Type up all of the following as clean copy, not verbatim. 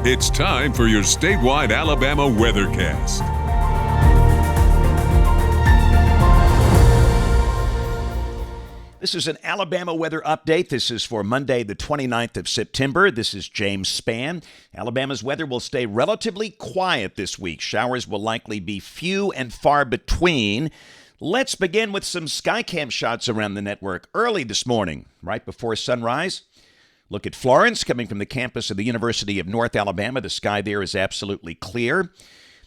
It's time for your statewide Alabama weathercast. This is an Alabama weather update. This is for Monday, the 29th of September. This is James Spann. Alabama's weather will stay relatively quiet this week. Showers will likely be few and far between. Let's begin with some Skycam shots around the network early this morning, right before sunrise. Look at Florence coming from the campus of the University of North Alabama. The sky there is absolutely clear.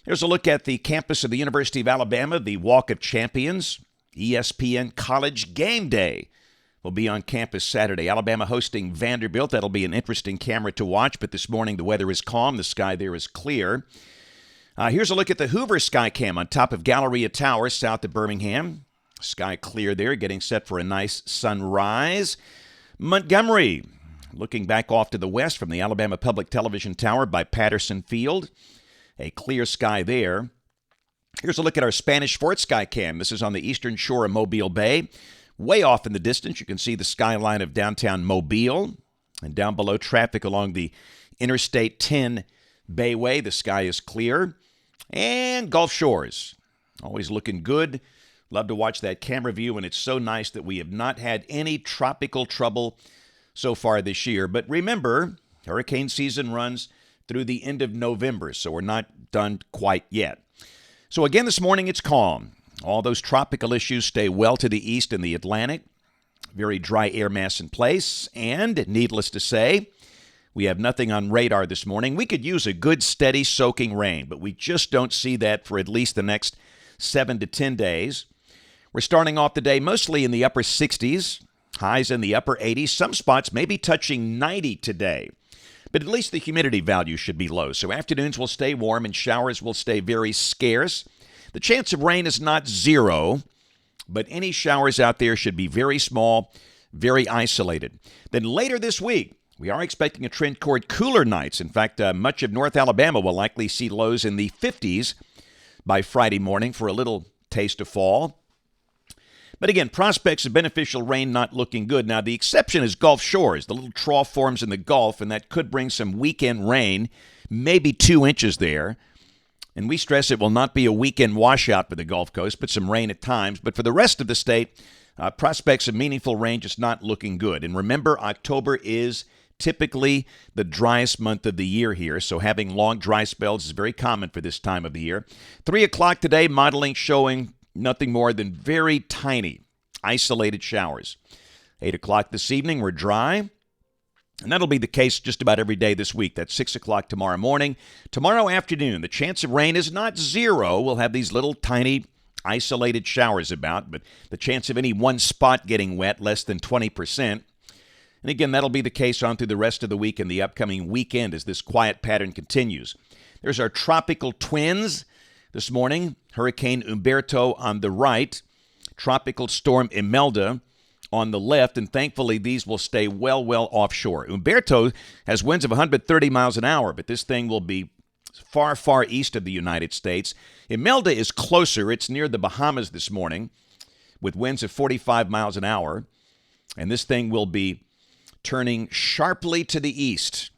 There's a look at the campus of the University of Alabama, the Walk of Champions. ESPN College Game Day will be on campus Saturday. Alabama hosting Vanderbilt. That'll be an interesting camera to watch, but this morning the weather is calm. The sky there is clear. Here's a look at the Hoover Skycam on top of Galleria Tower, south of Birmingham. Sky clear there, getting set for a nice sunrise. Montgomery, looking back off to the west from the Alabama Public Television Tower by Patterson Field. A clear sky there. Here's a look at our Spanish Fort Skycam. This is on the eastern shore of Mobile Bay. Way off in the distance, you can see the skyline of downtown Mobile. And down below, traffic along the Interstate 10 Bayway. The sky is clear. And Gulf Shores, always looking good. Love to watch that camera view, and it's so nice that we have not had any tropical trouble so far this year. But remember, hurricane season runs through the end of November, so we're not done quite yet. So again, this morning it's calm. All those tropical issues stay well to the east in the Atlantic. Very dry air mass in place. And needless to say, we have nothing on radar this morning. We could use a good, steady, soaking rain, but we just don't see that for at least the next 7 to 10 days. We're starting off the day mostly in the upper 60s, highs in the upper 80s. Some spots may be touching 90 today. But at least the humidity value should be low, so afternoons will stay warm and showers will stay very scarce. The chance of rain is not zero, but any showers out there should be very small, very isolated. Then later this week, we are expecting a trend toward cooler nights. In fact, much of North Alabama will likely see lows in the 50s by Friday morning for a little taste of fall. But again, prospects of beneficial rain not looking good. Now, the exception is Gulf Shores. The little trough forms in the Gulf, and that could bring some weekend rain, maybe 2 inches there. And we stress it will not be a weekend washout for the Gulf Coast, but some rain at times. But for the rest of the state, prospects of meaningful rain just not looking good. And remember, October is typically the driest month of the year here, so having long dry spells is very common for this time of the year. 3 o'clock today, modeling showing nothing more than very tiny, isolated showers. 8 o'clock this evening, we're dry. And that'll be the case just about every day this week. That's 6 o'clock tomorrow morning. Tomorrow afternoon, the chance of rain is not zero. We'll have these little tiny, isolated showers about, but the chance of any one spot getting wet, less than 20%. And again, that'll be the case on through the rest of the week and the upcoming weekend as this quiet pattern continues. There's our tropical twins. This morning, Hurricane Umberto on the right, Tropical Storm Imelda on the left, and thankfully these will stay well offshore. Umberto has winds of 130 miles an hour, but this thing will be far east of the United States. Imelda is closer. It's near the Bahamas this morning with winds of 45 miles an hour, and this thing will be turning sharply to the east,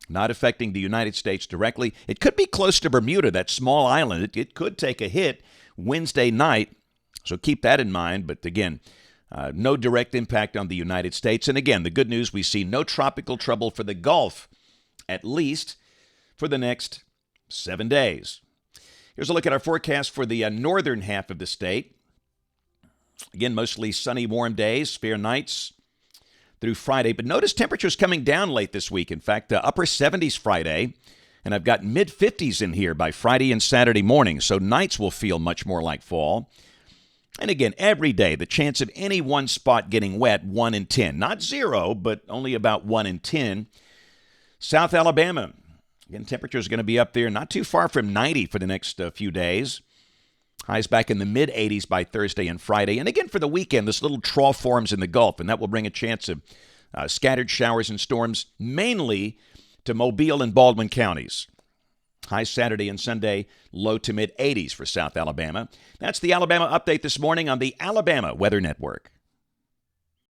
not affecting the United States directly. It could be close to Bermuda, that small island. It could take a hit Wednesday night, so keep that in mind. But again, no direct impact on the United States. And again, the good news, we see no tropical trouble for the Gulf, at least for the next 7 days. Here's a look at our forecast for the northern half of the state. Again, mostly sunny, warm days, fair nights through Friday. But notice temperatures coming down late this week. In fact, upper 70s Friday, and I've got mid-50s in here by Friday and Saturday morning, so nights will feel much more like fall. And again, every day, the chance of any one spot getting wet, 1 in 10. Not zero, but only about 1 in 10. South Alabama, again, temperatures are going to be up there, not too far from 90 for the next few days. Highs back in the mid-80s by Thursday and Friday. And again, for the weekend, this little trough forms in the Gulf, and that will bring a chance of scattered showers and storms, mainly to Mobile and Baldwin counties. High Saturday and Sunday, low to mid-80s for South Alabama. That's the Alabama update this morning on the Alabama Weather Network.